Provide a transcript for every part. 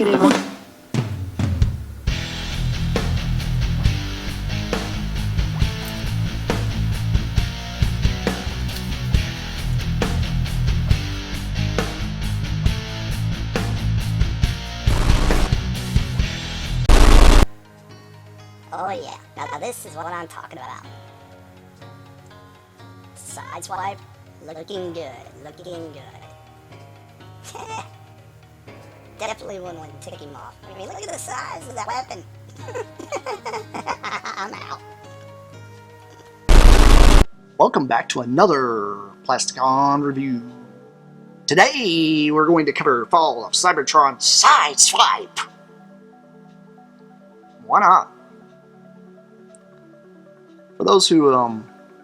negative. Oh yeah, now this is what I'm talking about. Sideswipe, looking good, looking good. Definitely wouldn't tick him off. I mean, look at the size of that weapon. I'm out. Welcome back to another Plasticon review. Today we're going to cover Fall of Cybertron Sideswipe. Why not? For those who have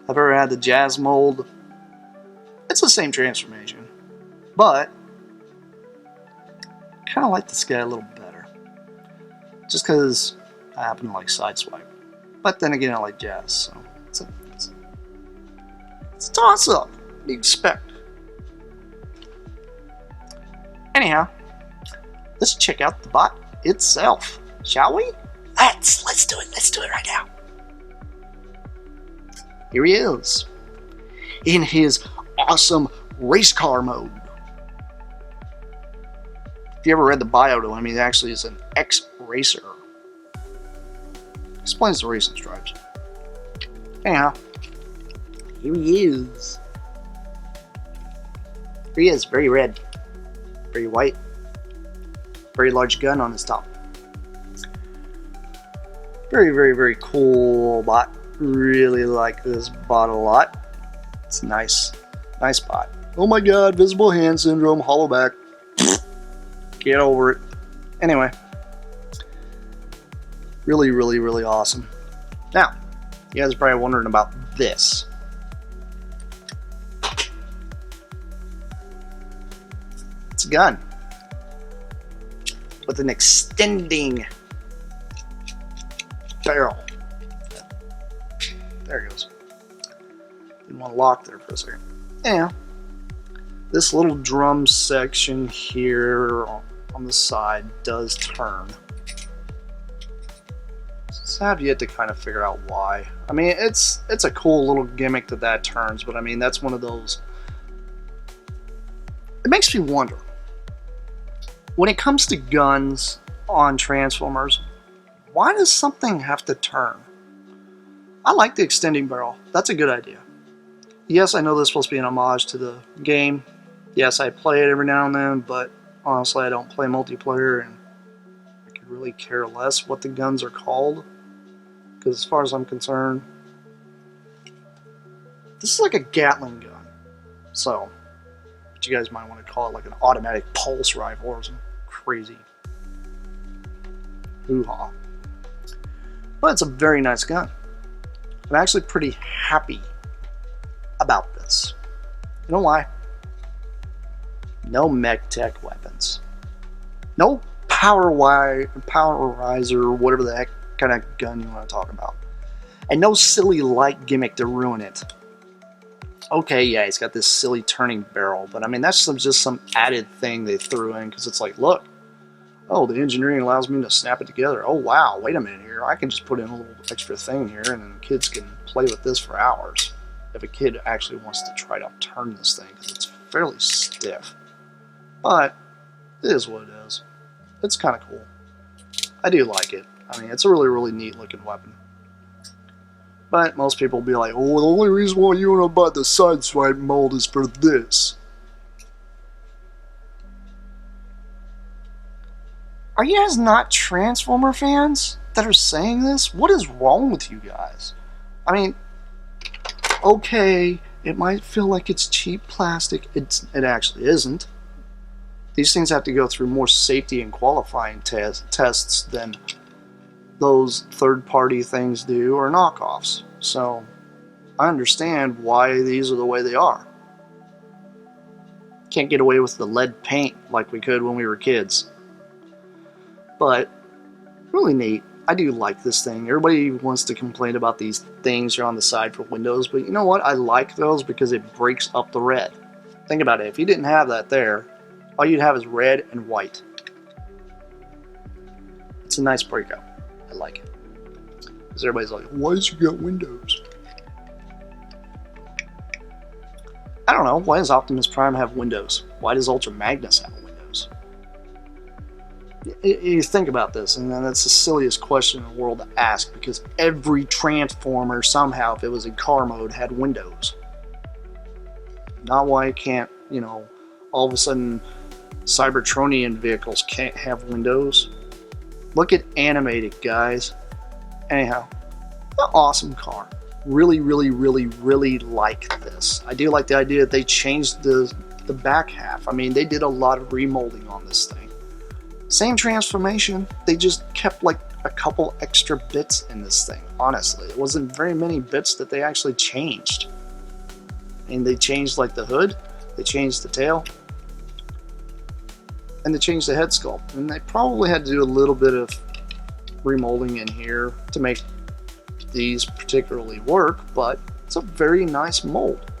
ever had the Jazz mold, it's the same transformation, but I kind of like this guy a little better. Just because I happen to like Sideswipe. But then again, I like Jazz, so it's a toss-up. What do you expect? Anyhow, let's check out the bot itself, shall we? Let's do it. Let's do it right now. Here he is, in his awesome race car mode. If you ever read the bio to him, he actually is an ex-racer. Explains the racing stripes. Anyhow, here he is. Here he is, very red, very white, very large gun on his top. Very, very, very cool bot. Really like this bot a lot. It's nice. Nice bot. Oh my god, visible hand syndrome, hollow back. Get over it. Anyway. Really, really, really awesome. Now, you guys are probably wondering about this. It's a gun. With an extending barrel. There it goes. Didn't want to lock there for a second. Anyhow, this little drum section here on the side does turn. So I have yet to kind of figure out why. I mean, it's a cool little gimmick that turns, but I mean, that's one of those. It makes me wonder. When it comes to guns on Transformers, why does something have to turn? I like the extending barrel. That's a good idea. Yes, I know this is supposed to be an homage to the game. Yes, I play it every now and then, but honestly, I don't play multiplayer, and I could really care less what the guns are called. Because as far as I'm concerned, this is like a Gatling gun. So, but you guys might want to call it like an automatic pulse rifle or some crazy hoo-ha. But it's a very nice gun. I'm actually pretty happy about this. You know why? No mech tech weapons. No powerizer, whatever the heck kind of gun you want to talk about. And no silly light gimmick to ruin it. Okay, yeah, he's got this silly turning barrel, but I mean, that's just some added thing they threw in because it's like, look, oh, the engineering allows me to snap it together. Oh, wow, wait a minute here. I can just put in a little extra thing here, and then kids can play with this for hours. If a kid actually wants to try to turn this thing, because it's fairly stiff. But it is what it is. It's kind of cool. I do like it. I mean, it's a really, really neat looking weapon. But most people will be like, oh, the only reason why you want to buy the Sideswipe mold is for this. Are you guys not Transformer fans that are saying this? What is wrong with you guys? I mean, okay, it might feel like it's cheap plastic. It actually isn't. These things have to go through more safety and qualifying tests than those third-party things do or knockoffs. So I understand why these are the way they are. Can't get away with the lead paint like we could when we were kids. But really neat. I do like this thing. Everybody wants to complain about these things here on the side for windows, but you know what? I like those because it breaks up the red. Think about it. If you didn't have that there, all you'd have is red and white. It's a nice breakout. I like it. Because everybody's like, why does you got windows? I don't know. Why does Optimus Prime have windows? Why does Ultra Magnus have windows? You think about this, and then that's the silliest question in the world to ask, because every Transformer somehow, if it was in car mode, had windows. Not why it can't, you know, all of a sudden Cybertronian vehicles can't have windows. Look at animated, guys. Anyhow, an awesome car. Really, really, really, really like this. I do like the idea that they changed the back half. I mean, they did a lot of remolding on this thing. Same transformation, they just kept like a couple extra bits in this thing, honestly. It wasn't very many bits that they actually changed. And they changed like the hood, they changed the tail, and they changed the head sculpt. And they probably had to do a little bit of remolding in here to make these particularly work, but it's a very nice mold.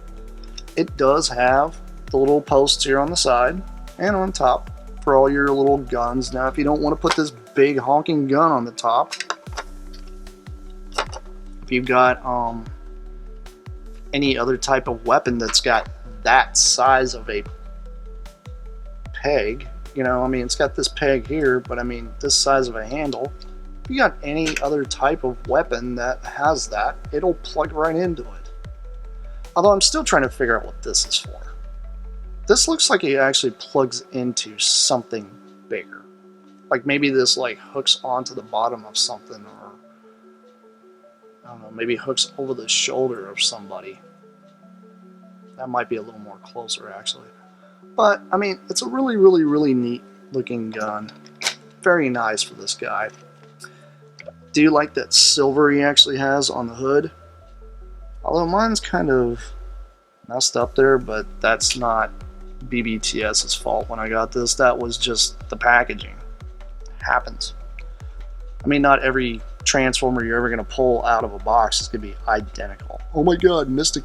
It does have the little posts here on the side and on top for all your little guns. Now, if you don't want to put this big honking gun on the top, if you've got any other type of weapon that's got that size of a peg, you know, I mean, it's got this peg here, but I mean, this size of a handle. If you got any other type of weapon that has that, it'll plug right into it. Although I'm still trying to figure out what this is for. This looks like it actually plugs into something bigger. Like maybe this like hooks onto the bottom of something, or I don't know, maybe hooks over the shoulder of somebody. That might be a little more closer actually. But I mean, it's a really, really, really neat looking gun. Very nice for this guy. Do you like that silver he actually has on the hood? Although mine's kind of messed up there, but that's not BBTS's fault when I got this. That was just the packaging. It happens. I mean, not every Transformer you're ever going to pull out of a box is going to be identical. Oh my god, missed a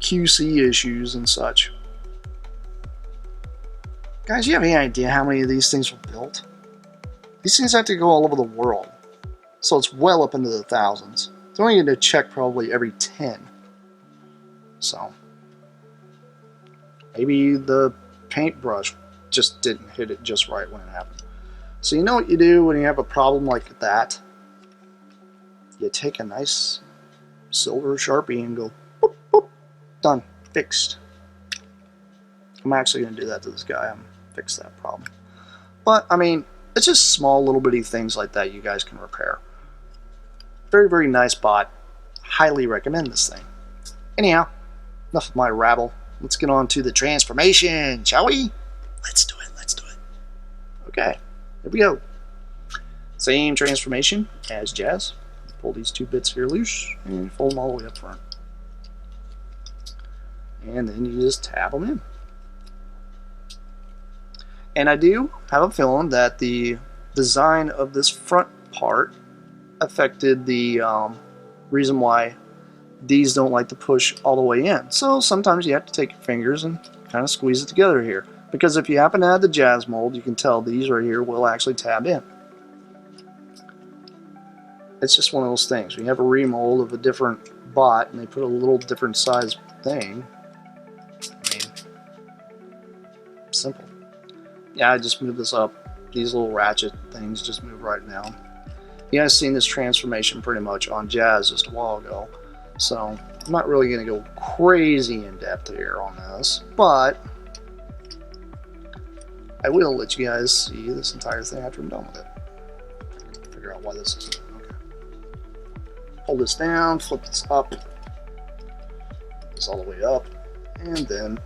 QC issues and such. Guys, you have any idea how many of these things were built? These things have to go all over the world. So it's well up into the thousands. It's only going to check probably every 10. So maybe the paintbrush just didn't hit it just right when it happened. So you know what you do when you have a problem like that? You take a nice silver Sharpie and go boop, boop, done, fixed. I'm actually going to do that to this guy. I'm fix that problem. But I mean, it's just small little bitty things like that you guys can repair. Very, very nice bot. Highly recommend this thing. Anyhow, enough of my rabble. Let's get on to the transformation, shall we? Let's do it, let's do it. Okay, here we go. Same transformation as Jazz. Pull these two bits here loose and fold them all the way up front. And then you just tab them in. And I do have a feeling that the design of this front part affected the reason why these don't like to push all the way in. So sometimes you have to take your fingers and kind of squeeze it together here. Because if you happen to have the Jazz mold, you can tell these right here will actually tab in. It's just one of those things. When you have a remold of a different bot and they put a little different size thing, I mean, simple. Yeah, I just moved this up. These little ratchet things just move right now. You guys seen this transformation pretty much on Jazz just a while ago. So I'm not really going to go crazy in depth here on this, but I will let you guys see this entire thing after I'm done with it. Figure out why this isn't. Okay. Hold this down, flip this up, this all the way up, and then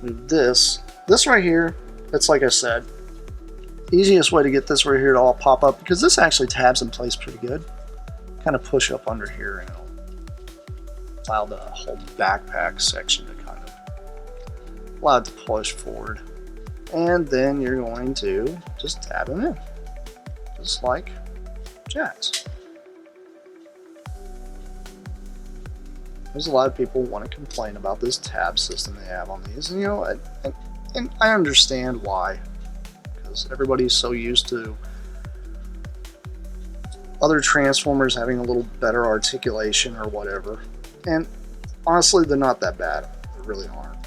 move this. This right here, that's like I said, easiest way to get this right here to all pop up, because this actually tabs in place pretty good. Kind of push up under here and it'll allow the whole backpack section to kind of allow it to push forward. And then you're going to just tab them in, just like Jazz. There's a lot of people want to complain about this tab system they have on these, and you know, and I understand why. because everybody's so used to other Transformers having a little better articulation or whatever. And honestly, they're not that bad. They really aren't.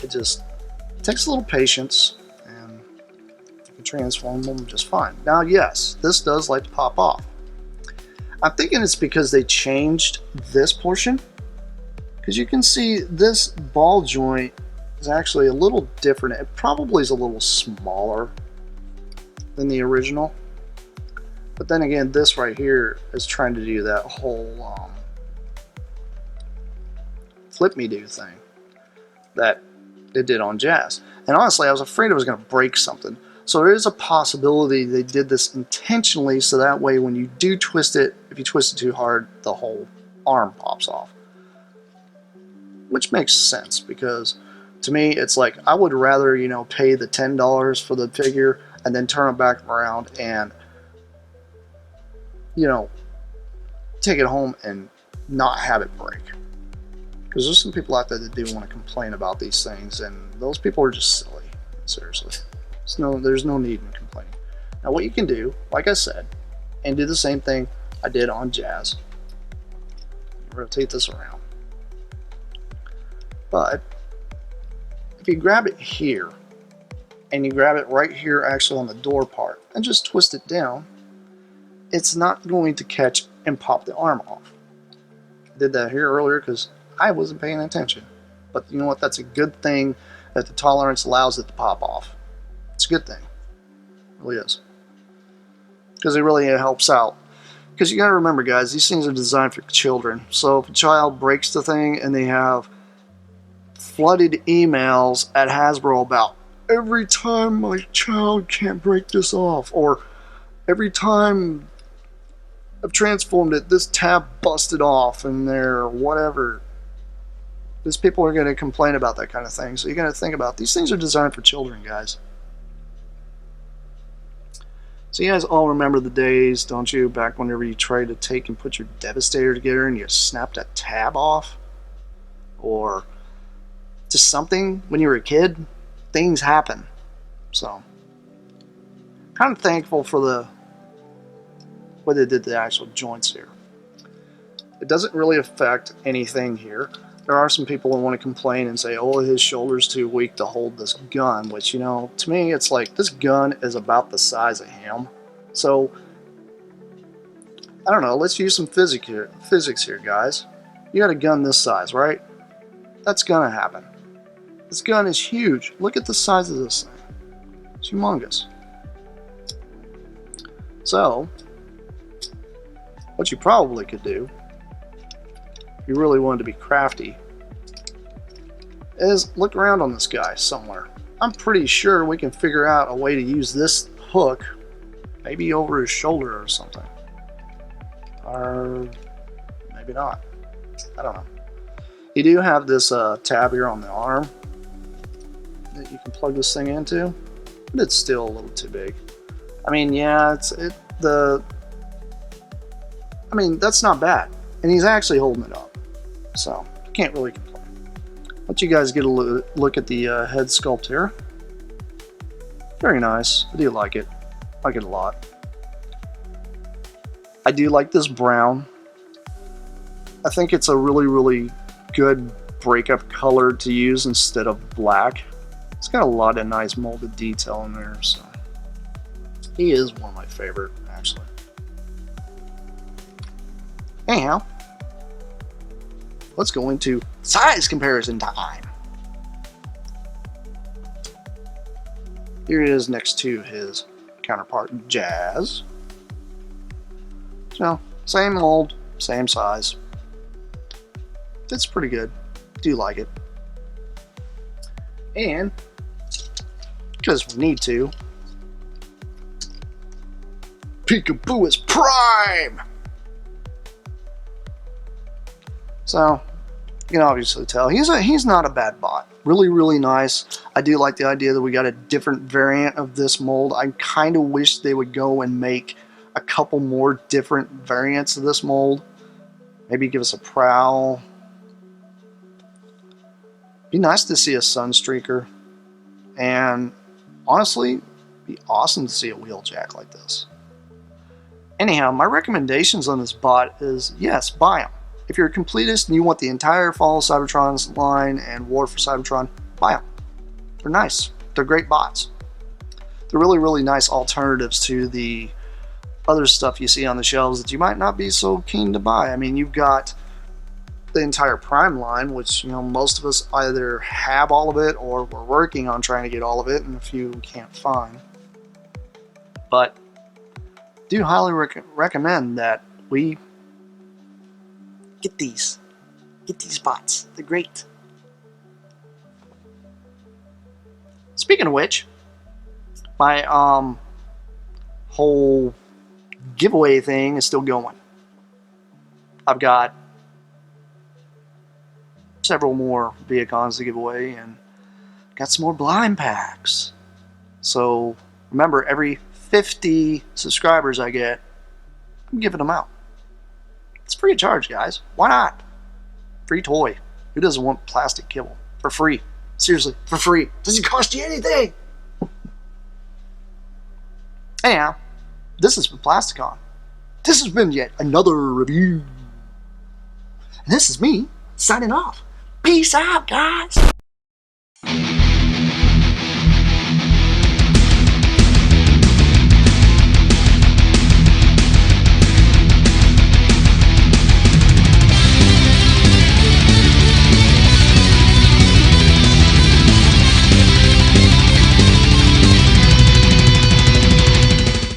It takes a little patience, and you can transform them just fine. Now, yes, this does like to pop off. I'm thinking it's because they changed this portion, because you can see this ball joint is actually a little different. It probably is a little smaller than the original. But then again, this right here is trying to do that whole flip-me-do thing that it did on Jazz. And honestly, I was afraid it was going to break something. So there is a possibility they did this intentionally so that way when you do twist it, if you twist it too hard, the whole arm pops off. Which makes sense, because to me, it's like, I would rather, you know, pay the $10 for the figure and then turn it back around and, you know, take it home and not have it break. Because there's some people out there that do want to complain about these things, and those people are just silly. Seriously. There's no need in complaining. Now what you can do, like I said, and do the same thing I did on Jazz. Rotate this around. But if you grab it here, and you grab it right here actually on the door part, and just twist it down, it's not going to catch and pop the arm off. I did that here earlier because I wasn't paying attention. But you know what? That's a good thing that the tolerance allows it to pop off. It's a good thing. It really is. Because it really helps out. Because you got to remember, guys, these things are designed for children. So if a child breaks the thing and they have flooded emails at Hasbro about every time my child can't break this off, or every time I've transformed it, this tab busted off and there, whatever. These people are going to complain about that kind of thing. So you got to think about, these things are designed for children, guys. So you guys all remember the days, don't you, back whenever you tried to take and put your Devastator together and you snapped a tab off? Or just something when you were a kid? Things happen. So, kind of thankful for the way they did the actual joints here. It doesn't really affect anything here. There are some people who want to complain and say, oh, his shoulder's too weak to hold this gun, which, you know, to me, it's like, this gun is about the size of him. So, I don't know, let's use some physics here, guys. You got a gun this size, right? That's gonna happen. This gun is huge. Look at the size of this thing. It's humongous. So, what you probably could do, if you really wanted to be crafty, is look around on this guy somewhere. I'm pretty sure we can figure out a way to use this hook maybe over his shoulder or something. Or maybe not. I don't know. You do have this tab here on the arm that you can plug this thing into, but it's still a little too big. I mean, yeah, I mean, that's not bad. And he's actually holding it up. So, you can't really complain. Let you guys get a look at the head sculpt here. Very nice. I do like it. I like it a lot. I do like this brown. I think it's a really, really good breakup color to use instead of black. It's got a lot of nice molded detail in there, so he is one of my favorite, actually. Anyhow, let's go into size comparison time. Here he is next to his counterpart, Jazz. So, same mold, same size. It's pretty good. Do like it. And, because we need to, Peekaboo is prime! So, you can obviously tell he's not a bad bot. Really, really nice. I do like the idea that we got a different variant of this mold. I kind of wish they would go and make a couple more different variants of this mold. Maybe give us a prowl. Be nice to see a Sunstreaker. And honestly, it'd be awesome to see a wheeljack like this. Anyhow, my recommendations on this bot is, yes, buy them. If you're a completist and you want the entire Fall of Cybertron's line and War for Cybertron, buy them. They're nice. They're great bots. They're really, really nice alternatives to the other stuff you see on the shelves that you might not be so keen to buy. I mean, you've got the entire Prime line, which, you know, most of us either have all of it or we're working on trying to get all of it, and a few we can't find. But do highly recommend that we get these bots. They're great. Speaking of which, my whole giveaway thing is still going. I've got several more Viacons to give away and got some more blind packs. So remember, every 50 subscribers I get, I'm giving them out. It's free of charge, guys. Why not? Free toy. Who doesn't want plastic kibble? For free. Seriously, for free. Doesn't cost you anything. Anyhow, this has been Plasticon. This has been yet another review. And this is me signing off. Peace out, guys.